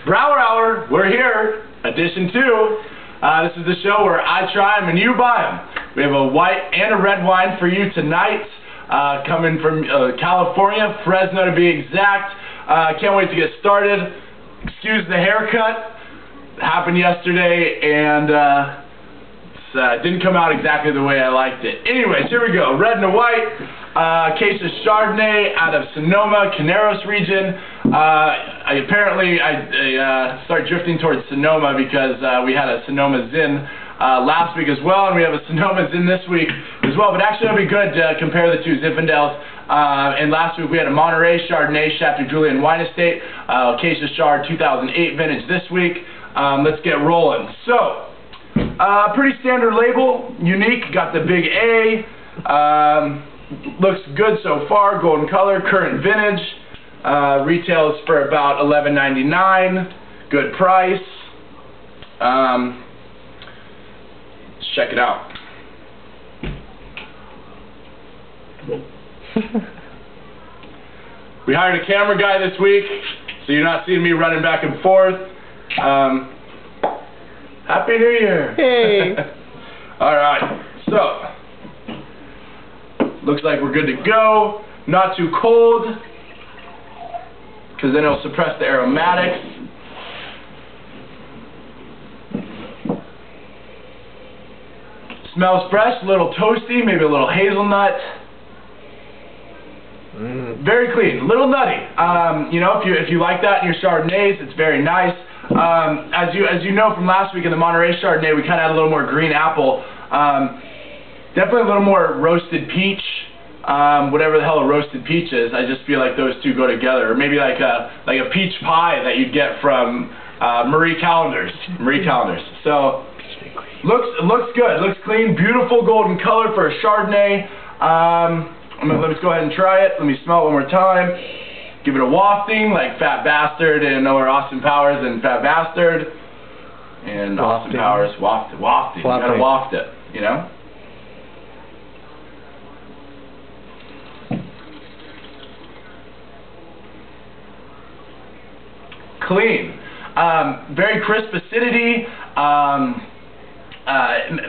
Brower Hour, we're here, edition 2. This is the show where I try them and you buy them. We have a white and a red wine for you tonight, coming from California, Fresno to be exact. Can't wait to get started. Excuse the haircut, it happened yesterday and it didn't come out exactly the way I liked it. Anyways, here we go, red and a white. Case of Chardonnay out of Sonoma, Caneros region. I started drifting towards Sonoma because we had a Sonoma Zin last week as well, and we have a Sonoma Zin this week as well. But actually, it'll be good to compare the two Zinfandels. And last week we had a Monterey Chardonnay, Chateau Julian Wine Estate, Case of Chard 2008 vintage this week. Let's get rolling. So, pretty standard label, unique. Got the big A. Looks good so far, golden color, current vintage, retails for about $11.99, good price. Let's check it out. We hired a camera guy this week, so you're not seeing me running back and forth. Happy New Year! Hey! Alright, so looks like we're good to go. Not too cold, because then it'll suppress the aromatics. Smells fresh, a little toasty, maybe a little hazelnut. Very clean, a little nutty. You know, if you like that in your Chardonnays, it's very nice. As you know from last week in the Monterey Chardonnay, we kind of had a little more green apple. Definitely a little more roasted peach, whatever the hell a roasted peach is. I just feel like those two go together. Or maybe like a peach pie that you'd get from Marie Callender's. So looks good, looks clean, beautiful golden color for a Chardonnay. Let me go ahead and try it. Let me smell it one more time. Give it a wafting like Fat Bastard and or Austin Powers and Fat Bastard. And Austin Powers wafting. You gotta waft it, you know? Clean. Very crisp acidity.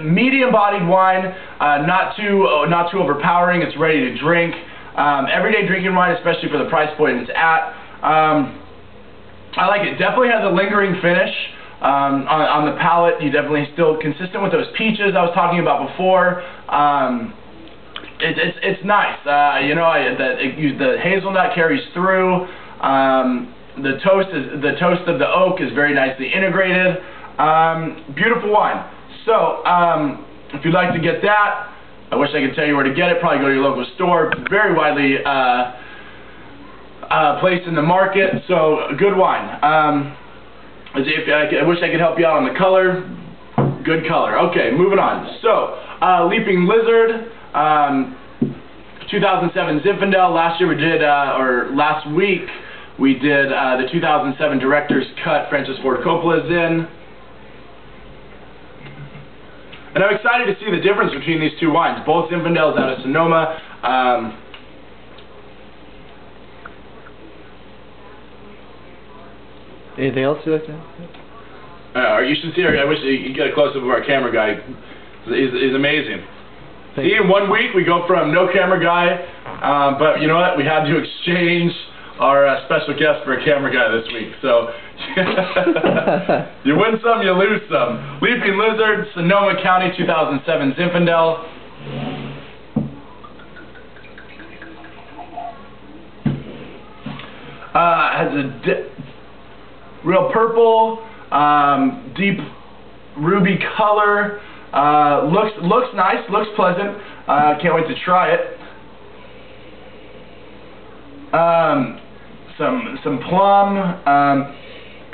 Medium-bodied wine, not too overpowering. It's ready to drink. Everyday drinking wine, especially for the price point it's at. I like it. Definitely has a lingering finish on the palate. You definitely still consistent with those peaches I was talking about before. It's nice. You know, the hazelnut carries through. The toast of the oak is very nicely integrated. Beautiful wine. So, if you'd like to get that, I wish I could tell you where to get it. Probably go to your local store. Very widely placed in the market. So, good wine. I wish I could help you out on the color. Good color. Okay, moving on. So, Leaping Lizard, 2007 Zinfandel. Last week we did the 2007 Director's Cut Francis Ford Coppola Zin. And I'm excited to see the difference between these two wines. Both Zinfandels out of Sonoma. Anything else you like to add? You should see her. I wish you could get a close-up of our camera guy. He's amazing. See, in 1 week we go from no camera guy, but you know what? We had to exchange our special guest for a camera guy this week. So you win some, you lose some. Leaping Lizard, Sonoma County, 2007 Zinfandel. Has a real purple, deep ruby color. Looks nice, looks pleasant. Can't wait to try it. Some plum,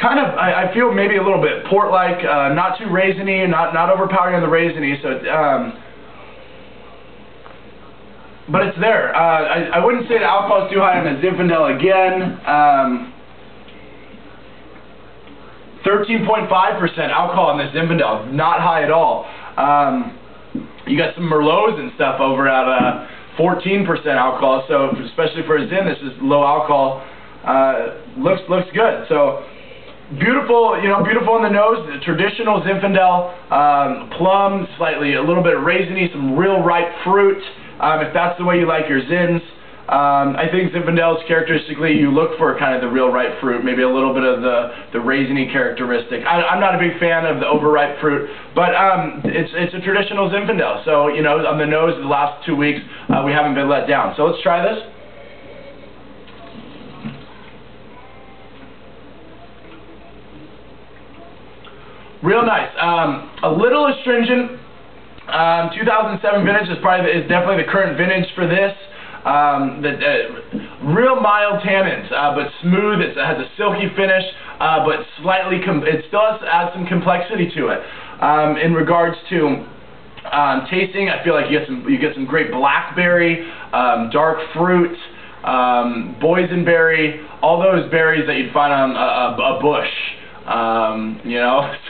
kind of, I feel maybe a little bit port-like, not too raisiny, not overpowering on the raisiny, so but it's there. I wouldn't say the alcohol is too high on the Zinfandel again. 13.5% alcohol on this Zinfandel, not high at all. You got some Merlots and stuff over at 14% alcohol, so especially for a Zin, this is low alcohol. Looks good. So beautiful, beautiful in the nose. The traditional Zinfandel, plum, a little bit of raisiny, some real ripe fruit. If that's the way you like your Zins. I think Zinfandels, characteristically, you look for kind of the real ripe fruit, maybe a little bit of the raisiny characteristic. I'm not a big fan of the overripe fruit, but it's a traditional Zinfandel. So, on the nose the last 2 weeks, we haven't been let down. So let's try this. Real nice. A little astringent. 2007 vintage is definitely the current vintage for this. Real mild tannins, but smooth. It has a silky finish, but slightly. It still adds some complexity to it. In regards to tasting, I feel like you get some great blackberry, dark fruit, boysenberry, all those berries that you'd find on a bush.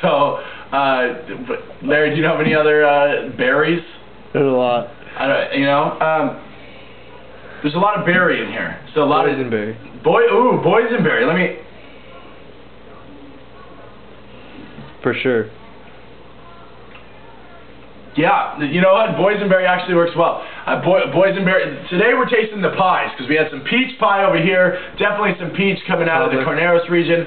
So Larry, do you know of any other berries? There's a lot. There's a lot of berry in here. So a lot boysenberry. Ooh, boysenberry. Let me. For sure. Yeah, you know what? Boysenberry actually works well. Boysenberry. Today we're tasting the pies because we had some peach pie over here. Definitely some peach coming out of the Carneros region.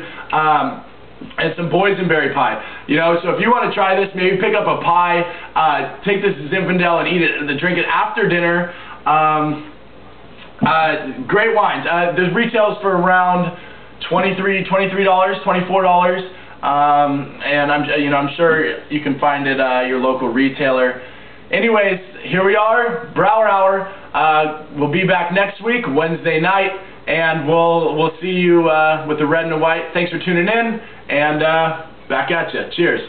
And some boysenberry pie. So if you want to try this, maybe pick up a pie, take this Zinfandel and eat it, and drink it after dinner. Great wines. There's retails for around $23, $24, and I'm sure you can find it your local retailer. Anyways, here we are, Brower Hour. We'll be back next week, Wednesday night, and we'll see you with the red and the white. Thanks for tuning in, and back at you. Cheers.